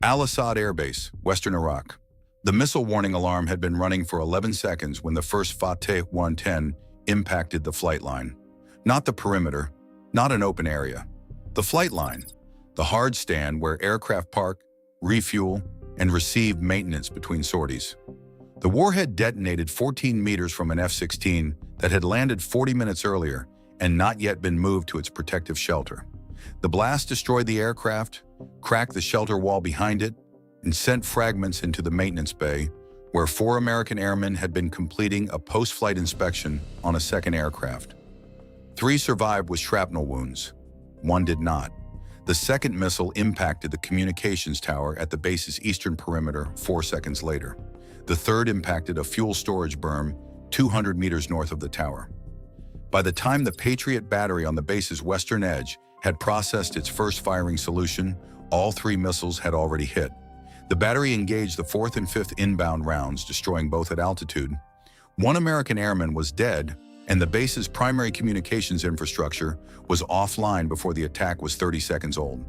Asad Air Base, Western Iraq. The missile warning alarm had been running for 11 seconds when the first Fateh 110 impacted the flight line. Not the perimeter, not an open area. The flight line, the hard stand where aircraft park, refuel, and receive maintenance between sorties. The warhead detonated 14 meters from an F-16 that had landed 40 minutes earlier and not yet been moved to its protective shelter. The blast destroyed the aircraft, cracked the shelter wall behind it, and sent fragments into the maintenance bay, where 4 American airmen had been completing a post-flight inspection on a second aircraft. 3 survived with shrapnel wounds. 1 did not. The second missile impacted the communications tower at the base's eastern perimeter 4 seconds later. The third impacted a fuel storage berm 200 meters north of the tower. By the time the Patriot battery on the base's western edge had processed its first firing solution, all 3 missiles had already hit. The battery engaged the 4th and 5th inbound rounds, destroying both at altitude. 1 American airman was dead, and the base's primary communications infrastructure was offline before the attack was 30 seconds old.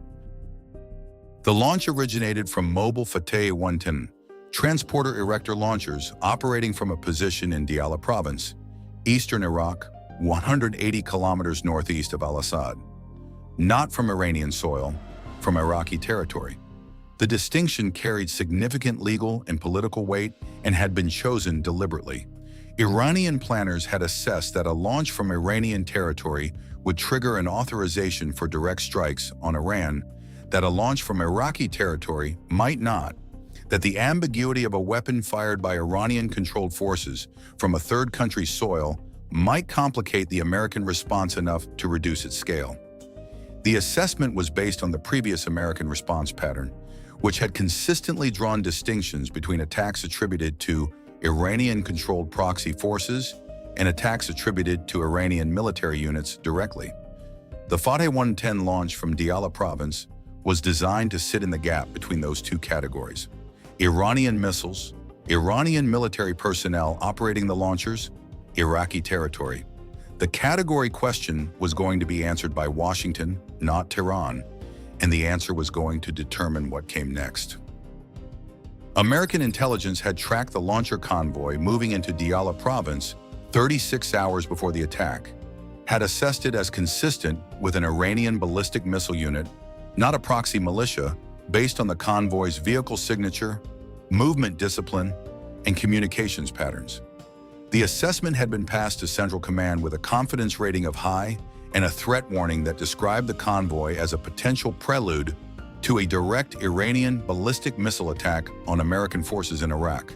The launch originated from mobile Fateh 110, transporter erector launchers operating from a position in Diyala Province, eastern Iraq, 180 kilometers northeast of Al-Assad. Not from Iranian soil, from Iraqi territory. The distinction carried significant legal and political weight and had been chosen deliberately. Iranian planners had assessed that a launch from Iranian territory would trigger an authorization for direct strikes on Iran, that a launch from Iraqi territory might not, that the ambiguity of a weapon fired by Iranian-controlled forces from a third country's soil might complicate the American response enough to reduce its scale. The assessment was based on the previous American response pattern, which had consistently drawn distinctions between attacks attributed to Iranian-controlled proxy forces and attacks attributed to Iranian military units directly. The Fateh 110 launch from Diyala Province was designed to sit in the gap between those two categories. Iranian missiles, Iranian military personnel operating the launchers, Iraqi territory. The category question was going to be answered by Washington, not Tehran, and the answer was going to determine what came next. American intelligence had tracked the launcher convoy moving into Diyala Province 36 hours before the attack, had assessed it as consistent with an Iranian ballistic missile unit, not a proxy militia, based on the convoy's vehicle signature, movement discipline, and communications patterns. The assessment had been passed to Central Command with a confidence rating of high and a threat warning that described the convoy as a potential prelude to a direct Iranian ballistic missile attack on American forces in Iraq.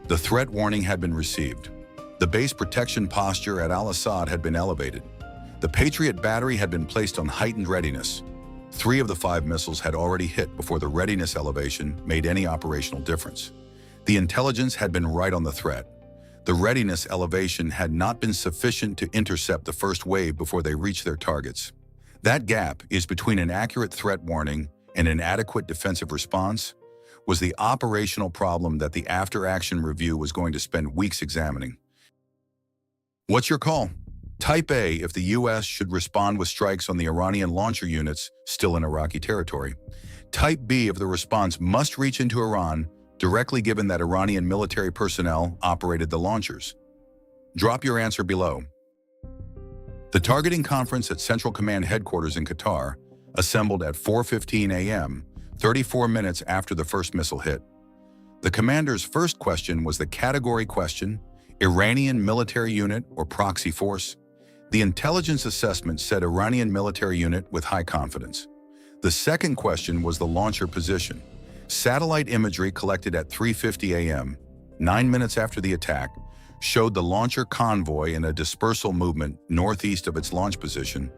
The threat warning had been received. The base protection posture at Al-Assad had been elevated. The Patriot battery had been placed on heightened readiness. 3 of the 5 missiles had already hit before the readiness elevation made any operational difference. The intelligence had been right on the threat. The readiness elevation had not been sufficient to intercept the first wave before they reached their targets. That gap is between an accurate threat warning and an adequate defensive response was the operational problem that the after-action review was going to spend weeks examining. What's your call? Type A if the U.S. should respond with strikes on the Iranian launcher units still in Iraqi territory. Type B if the response must reach into Iran, directly given that Iranian military personnel operated the launchers. Drop your answer below. The targeting conference at Central Command headquarters in Qatar assembled at 4:15 a.m., 34 minutes after the first missile hit. The commander's first question was the category question, Iranian military unit or proxy force. The intelligence assessment said Iranian military unit with high confidence. The second question was the launcher position. Satellite imagery collected at 3:50 a.m., 9 minutes after the attack, showed the launcher convoy in a dispersal movement northeast of its launch position,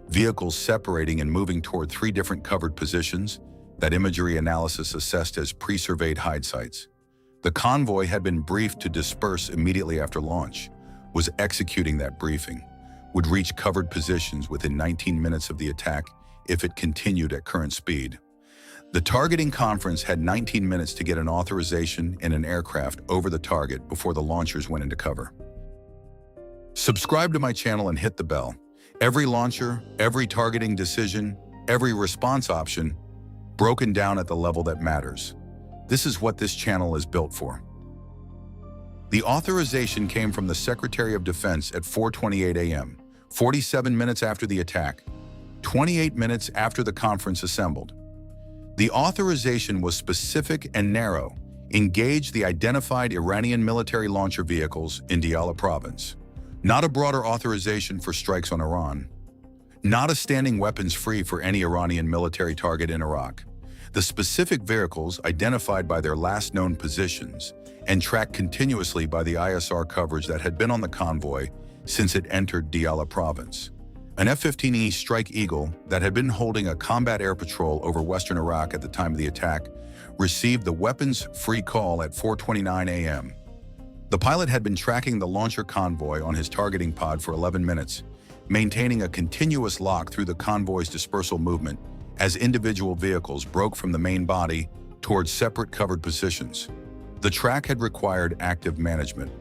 vehicles separating and moving toward 3 different covered positions that imagery analysis assessed as pre-surveyed hide sites. The convoy had been briefed to disperse immediately after launch, was executing that briefing, would reach covered positions within 19 minutes of the attack if it continued at current speed. The targeting conference had 19 minutes to get an authorization and an aircraft over the target before the launchers went into cover. Subscribe to my channel and hit the bell. Every launcher, every targeting decision, every response option, broken down at the level that matters. This is what this channel is built for. The authorization came from the Secretary of Defense at 4:28 a.m., 47 minutes after the attack, 28 minutes after the conference assembled. The authorization was specific and narrow: engage the identified Iranian military launcher vehicles in Diyala Province. Not a broader authorization for strikes on Iran. Not a standing weapons free for any Iranian military target in Iraq. The specific vehicles identified by their last known positions and tracked continuously by the ISR coverage that had been on the convoy since it entered Diyala Province. An F-15E Strike Eagle that had been holding a combat air patrol over western Iraq at the time of the attack received the weapons-free call at 4:29 a.m. The pilot had been tracking the launcher convoy on his targeting pod for 11 minutes, maintaining a continuous lock through the convoy's dispersal movement as individual vehicles broke from the main body towards separate covered positions. The track had required active management.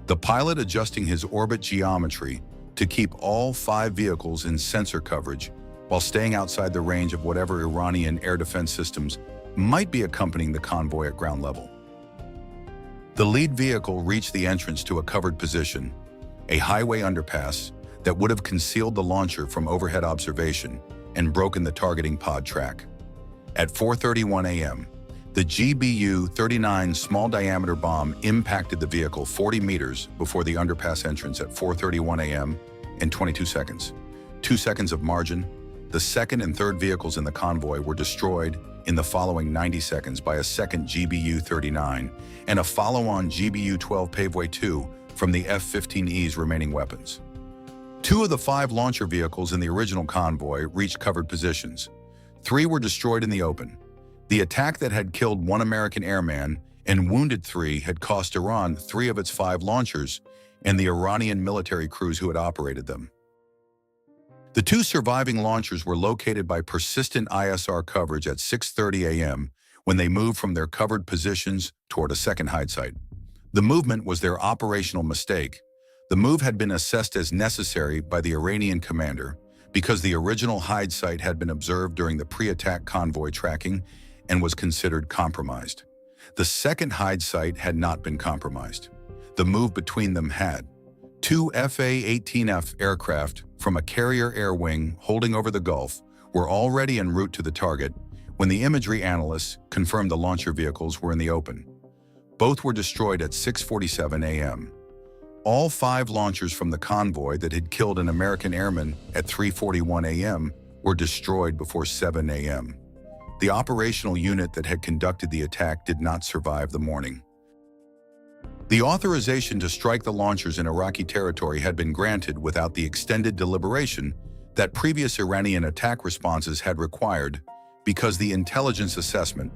The pilot adjusting his orbit geometry to keep all 5 vehicles in sensor coverage while staying outside the range of whatever Iranian air defense systems might be accompanying the convoy at ground level. The lead vehicle reached the entrance to a covered position, a highway underpass that would have concealed the launcher from overhead observation and broken the targeting pod track. At 4:31 a.m., the GBU-39 small-diameter bomb impacted the vehicle 40 meters before the underpass entrance at 4:31 a.m. in 22 seconds. 2 seconds of margin. The second and third vehicles in the convoy were destroyed in the following 90 seconds by a second GBU-39 and a follow-on GBU-12 Paveway 2 from the F-15E's remaining weapons. 2 of the 5 launcher vehicles in the original convoy reached covered positions. 3 were destroyed in the open. The attack that had killed 1 American airman and wounded 3 had cost Iran 3 of its 5 launchers and the Iranian military crews who had operated them. The 2 surviving launchers were located by persistent ISR coverage at 6:30 a.m. when they moved from their covered positions toward a second hide site. The movement was their operational mistake. The move had been assessed as necessary by the Iranian commander because the original hide site had been observed during the pre-attack convoy tracking and was considered compromised. The second hide site had not been compromised. The move between them had. 2 FA-18F aircraft from a carrier air wing holding over the Gulf were already en route to the target when the imagery analysts confirmed the launcher vehicles were in the open. Both were destroyed at 6:47 a.m. All 5 launchers from the convoy that had killed an American airman at 3:41 a.m. were destroyed before 7 a.m. The operational unit that had conducted the attack did not survive the morning. The authorization to strike the launchers in Iraqi territory had been granted without the extended deliberation that previous Iranian attack responses had required because the intelligence assessment,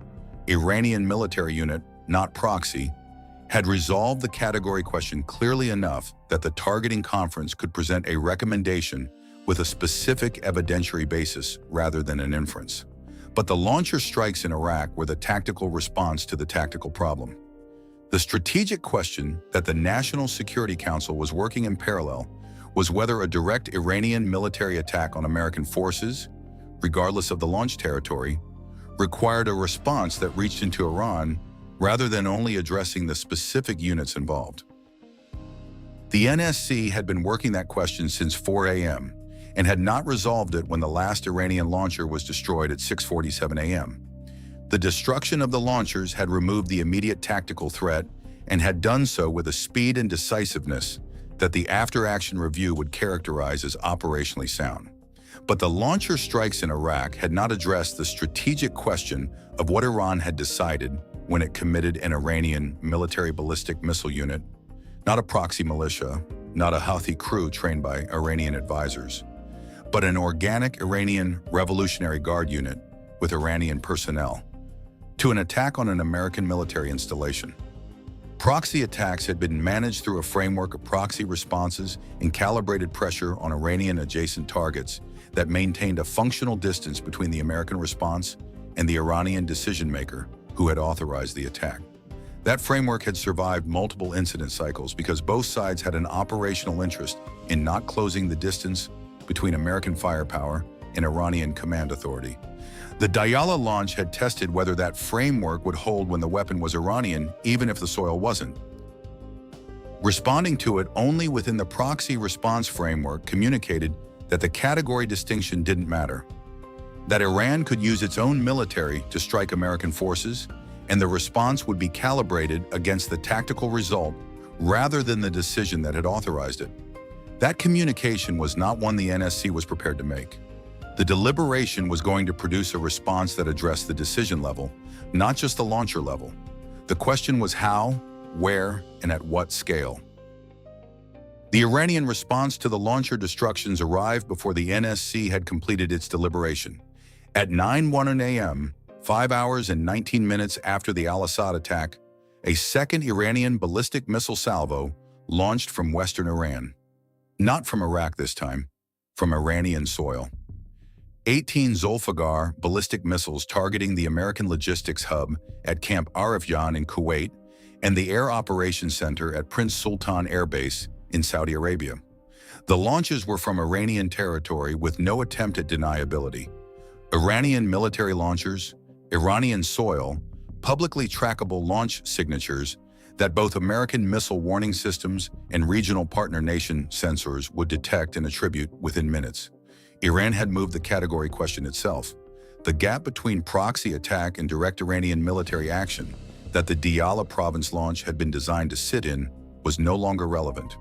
Iranian military unit, not proxy, had resolved the category question clearly enough that the targeting conference could present a recommendation with a specific evidentiary basis rather than an inference. But the launcher strikes in Iraq were the tactical response to the tactical problem. The strategic question that the National Security Council was working in parallel was whether a direct Iranian military attack on American forces, regardless of the launch territory, required a response that reached into Iran rather than only addressing the specific units involved. The NSC had been working that question since 4 a.m. and had not resolved it when the last Iranian launcher was destroyed at 6:47 a.m. The destruction of the launchers had removed the immediate tactical threat and had done so with a speed and decisiveness that the after-action review would characterize as operationally sound. But the launcher strikes in Iraq had not addressed the strategic question of what Iran had decided when it committed an Iranian military ballistic missile unit, not a proxy militia, not a Houthi crew trained by Iranian advisors, but an organic Iranian Revolutionary Guard unit with Iranian personnel, to an attack on an American military installation. Proxy attacks had been managed through a framework of proxy responses and calibrated pressure on Iranian adjacent targets that maintained a functional distance between the American response and the Iranian decision-maker who had authorized the attack. That framework had survived multiple incident cycles because both sides had an operational interest in not closing the distance between American firepower and Iranian command authority. The Diyala launch had tested whether that framework would hold when the weapon was Iranian, even if the soil wasn't. Responding to it only within the proxy response framework communicated that the category distinction didn't matter, that Iran could use its own military to strike American forces, and the response would be calibrated against the tactical result rather than the decision that had authorized it. That communication was not one the NSC was prepared to make. The deliberation was going to produce a response that addressed the decision level, not just the launcher level. The question was how, where, and at what scale. The Iranian response to the launcher destructions arrived before the NSC had completed its deliberation. At 9:01 a.m., 5 hours and 19 minutes after the al-Assad attack, a second Iranian ballistic missile salvo launched from western Iran. Not from Iraq this time, from Iranian soil. 18 Zulfiqar ballistic missiles targeting the American logistics hub at Camp Arifjan in Kuwait and the Air Operations Center at Prince Sultan Air Base in Saudi Arabia. The launches were from Iranian territory with no attempt at deniability. Iranian military launchers, Iranian soil, publicly trackable launch signatures that both American missile warning systems and regional partner nation sensors would detect and attribute within minutes. Iran had moved the category question itself. The gap between proxy attack and direct Iranian military action that the Diyala Province launch had been designed to sit in was no longer relevant.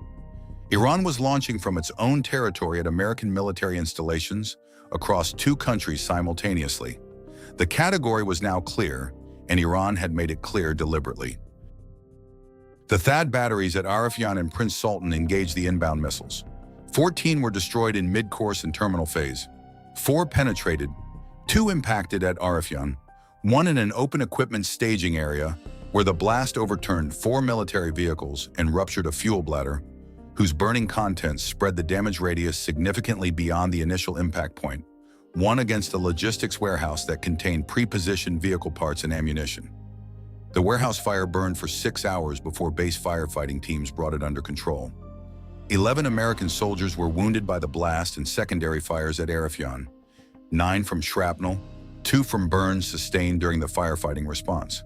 Iran was launching from its own territory at American military installations across two countries simultaneously. The category was now clear, and Iran had made it clear deliberately. The THAAD batteries at Arifjan and Prince Sultan engaged the inbound missiles. 14 were destroyed in mid-course and terminal phase. 4 penetrated, 2 impacted at Arifjan, 1 in an open equipment staging area where the blast overturned 4 military vehicles and ruptured a fuel bladder, whose burning contents spread the damage radius significantly beyond the initial impact point, 1 against a logistics warehouse that contained pre-positioned vehicle parts and ammunition. The warehouse fire burned for 6 hours before base firefighting teams brought it under control. 11 American soldiers were wounded by the blast and secondary fires at Arifjan, 9 from shrapnel, 2 from burns sustained during the firefighting response.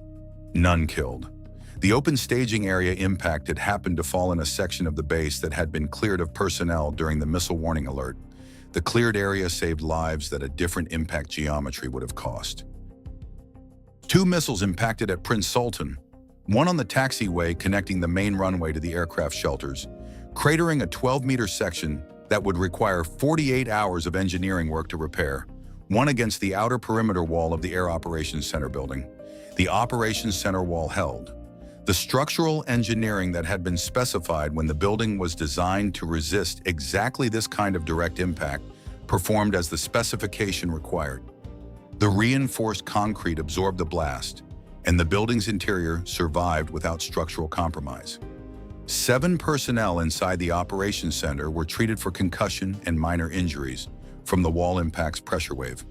None killed. The open staging area impact had happened to fall in a section of the base that had been cleared of personnel during the missile warning alert. The cleared area saved lives that a different impact geometry would have cost. 2 missiles impacted at Prince Sultan, 1 on the taxiway connecting the main runway to the aircraft shelters, cratering a 12-meter section that would require 48 hours of engineering work to repair, 1 against the outer perimeter wall of the Air Operations Center building. The Operations Center wall held. The structural engineering that had been specified when the building was designed to resist exactly this kind of direct impact performed as the specification required. The reinforced concrete absorbed the blast, and the building's interior survived without structural compromise. 7 personnel inside the operations center were treated for concussion and minor injuries from the wall impact's pressure wave.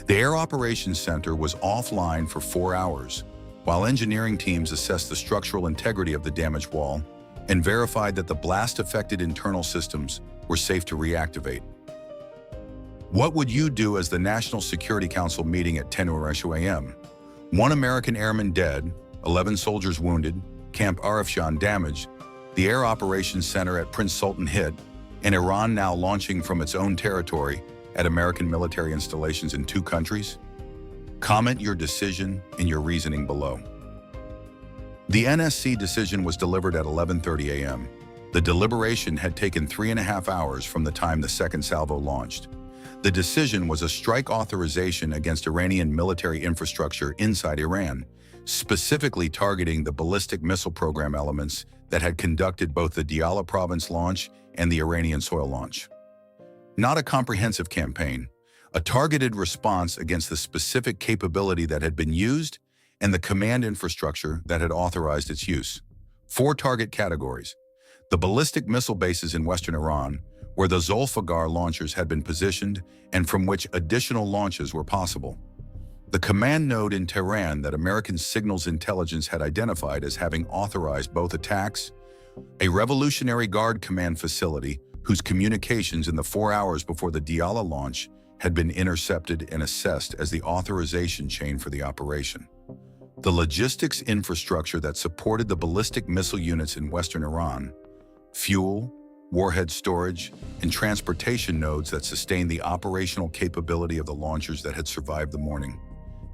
The Air Operations Center was offline for 4 hours, while engineering teams assessed the structural integrity of the damaged wall and verified that the blast-affected internal systems were safe to reactivate. What would you do as the National Security Council meeting at 10:00 a.m.? 1 American airman dead, 11 soldiers wounded, Camp Arifjan damaged, the Air Operations Center at Prince Sultan hit, and Iran now launching from its own territory at American military installations in 2 countries? Comment your decision and your reasoning below. The NSC decision was delivered at 11:30 a.m. The deliberation had taken 3.5 hours from the time the second salvo launched. The decision was a strike authorization against Iranian military infrastructure inside Iran, specifically targeting the ballistic missile program elements that had conducted both the Diyala Province launch and the Iranian soil launch. Not a comprehensive campaign, a targeted response against the specific capability that had been used and the command infrastructure that had authorized its use. 4 target categories: the ballistic missile bases in western Iran, where the Zulfiqar launchers had been positioned and from which additional launches were possible; the command node in Tehran that American signals intelligence had identified as having authorized both attacks; a Revolutionary Guard command facility whose communications in the 4 hours before the Diyala launch had been intercepted and assessed as the authorization chain for the operation. The logistics infrastructure that supported the ballistic missile units in western Iran, fuel, warhead storage, and transportation nodes that sustained the operational capability of the launchers that had survived the morning.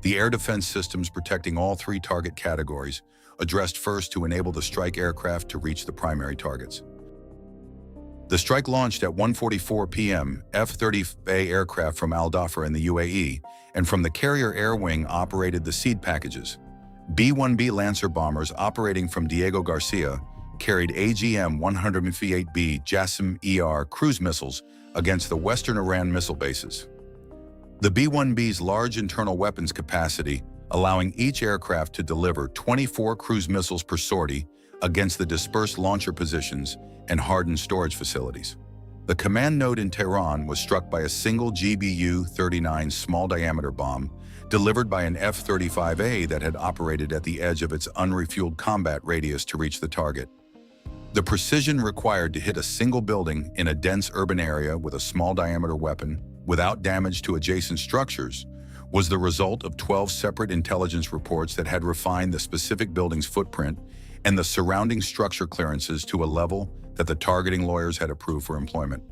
The air defense systems protecting all three target categories addressed first to enable the strike aircraft to reach the primary targets. The strike launched at 1:44 p.m. F-35A aircraft from Al Dhafra in the UAE, and from the carrier air wing operated the seed packages. B-1B Lancer bombers operating from Diego Garcia carried AGM-158B JASSM-ER cruise missiles against the western Iran missile bases. The B-1B's large internal weapons capacity, allowing each aircraft to deliver 24 cruise missiles per sortie against the dispersed launcher positions and hardened storage facilities. The command node in Tehran was struck by a single GBU-39 small-diameter bomb delivered by an F-35A that had operated at the edge of its unrefueled combat radius to reach the target. The precision required to hit a single building in a dense urban area with a small-diameter weapon without damage to adjacent structures was the result of 12 separate intelligence reports that had refined the specific building's footprint and the surrounding structure clearances to a level that the targeting lawyers had approved for employment.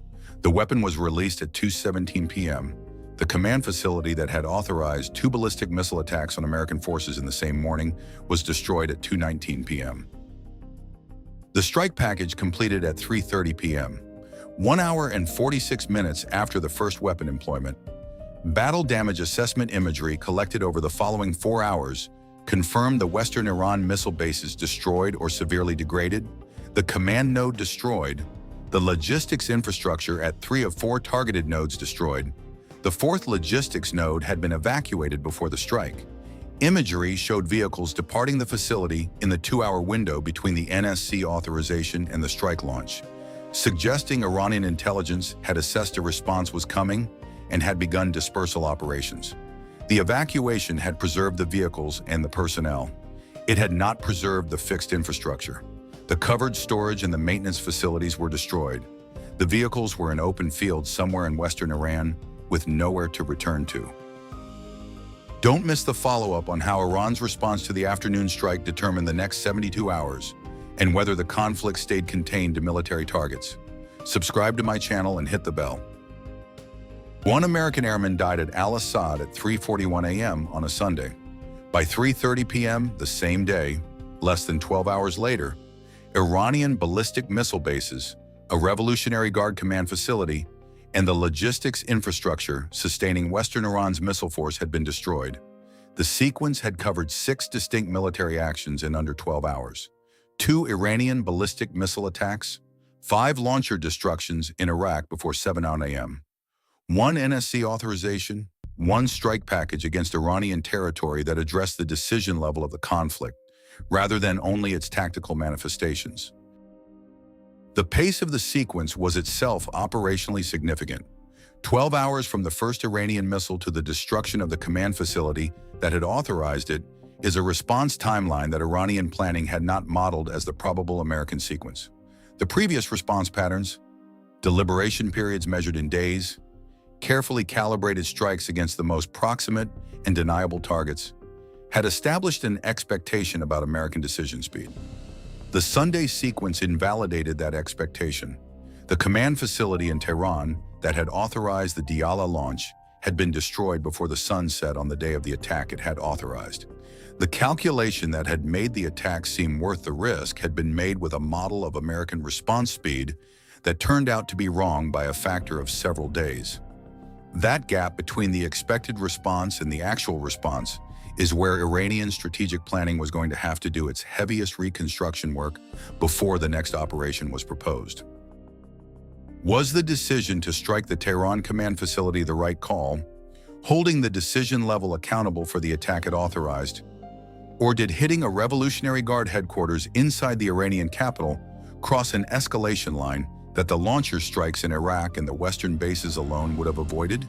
The weapon was released at 2:17 p.m. The command facility that had authorized 2 ballistic missile attacks on American forces in the same morning was destroyed at 2:19 p.m. The strike package completed at 3:30 p.m., 1 hour and 46 minutes after the first weapon employment. Battle damage assessment imagery collected over the following 4 hours confirmed the western Iran missile bases destroyed or severely degraded, the command node destroyed, the logistics infrastructure at 3 of 4 targeted nodes destroyed. The 4th logistics node had been evacuated before the strike. Imagery showed vehicles departing the facility in the 2-hour window between the NSC authorization and the strike launch, suggesting Iranian intelligence had assessed a response was coming and had begun dispersal operations. The evacuation had preserved the vehicles and the personnel. It had not preserved the fixed infrastructure. The covered storage and the maintenance facilities were destroyed. The vehicles were in open fields somewhere in western Iran with nowhere to return to. Don't miss the follow-up on how Iran's response to the afternoon strike determined the next 72 hours and whether the conflict stayed contained to military targets. Subscribe to my channel and hit the bell. 1 American airman died at Al-Assad at 3:41 a.m. on a Sunday. By 3:30 p.m. the same day, less than 12 hours later, Iranian ballistic missile bases, a Revolutionary Guard command facility, and the logistics infrastructure sustaining western Iran's missile force had been destroyed. The sequence had covered 6 distinct military actions in under 12 hours. 2 Iranian ballistic missile attacks, 5 launcher destructions in Iraq before 7 a.m., 1 NSC authorization, 1 strike package against Iranian territory that addressed the decision level of the conflict, rather than only its tactical manifestations. The pace of the sequence was itself operationally significant. 12 hours from the first Iranian missile to the destruction of the command facility that had authorized it is a response timeline that Iranian planning had not modeled as the probable American sequence. The previous response patterns, deliberation periods measured in days, carefully calibrated strikes against the most proximate and deniable targets, had established an expectation about American decision speed. The Sunday sequence invalidated that expectation. The command facility in Tehran that had authorized the Diyala launch had been destroyed before the sun set on the day of the attack it had authorized. The calculation that had made the attack seem worth the risk had been made with a model of American response speed that turned out to be wrong by a factor of several days. That gap between the expected response and the actual response is where Iranian strategic planning was going to have to do its heaviest reconstruction work before the next operation was proposed. Was the decision to strike the Tehran command facility the right call, holding the decision level accountable for the attack it authorized? Or did hitting a Revolutionary Guard headquarters inside the Iranian capital cross an escalation line that the launcher strikes in Iraq and the western bases alone would have avoided?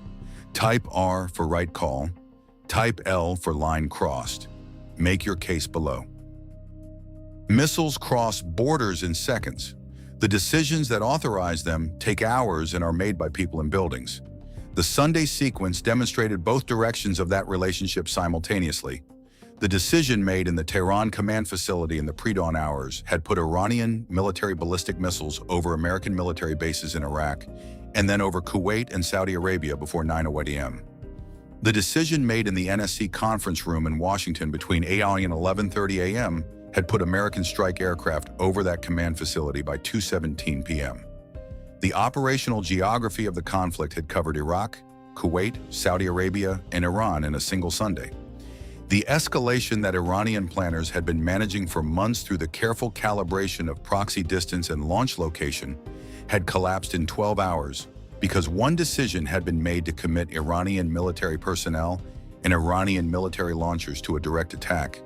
Type R for right call, type L for line crossed. Make your case below. Missiles cross borders in seconds. The decisions that authorize them take hours and are made by people in buildings. The Sunday sequence demonstrated both directions of that relationship simultaneously. The decision made in the Tehran command facility in the pre-dawn hours had put Iranian military ballistic missiles over American military bases in Iraq and then over Kuwait and Saudi Arabia before 9:00 a.m. The decision made in the NSC conference room in Washington between 8 and 11:30 a.m. had put American strike aircraft over that command facility by 2:17 p.m. The operational geography of the conflict had covered Iraq, Kuwait, Saudi Arabia, and Iran in a single Sunday. The escalation that Iranian planners had been managing for months through the careful calibration of proxy distance and launch location had collapsed in 12 hours because one decision had been made to commit Iranian military personnel and Iranian military launchers to a direct attack.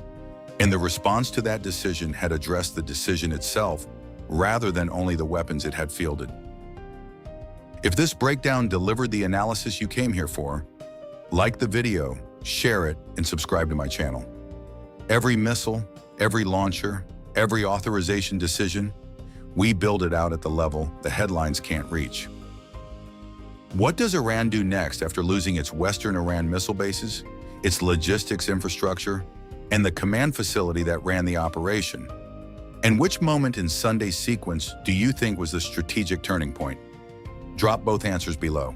And the response to that decision had addressed the decision itself rather than only the weapons it had fielded. If this breakdown delivered the analysis you came here for, like the video, share it, and subscribe to my channel. Every missile, every launcher, every authorization decision, we build it out at the level the headlines can't reach. What does Iran do next after losing its Western Iran missile bases, its logistics infrastructure, and the command facility that ran the operation? And which moment in Sunday's sequence do you think was the strategic turning point? Drop both answers below.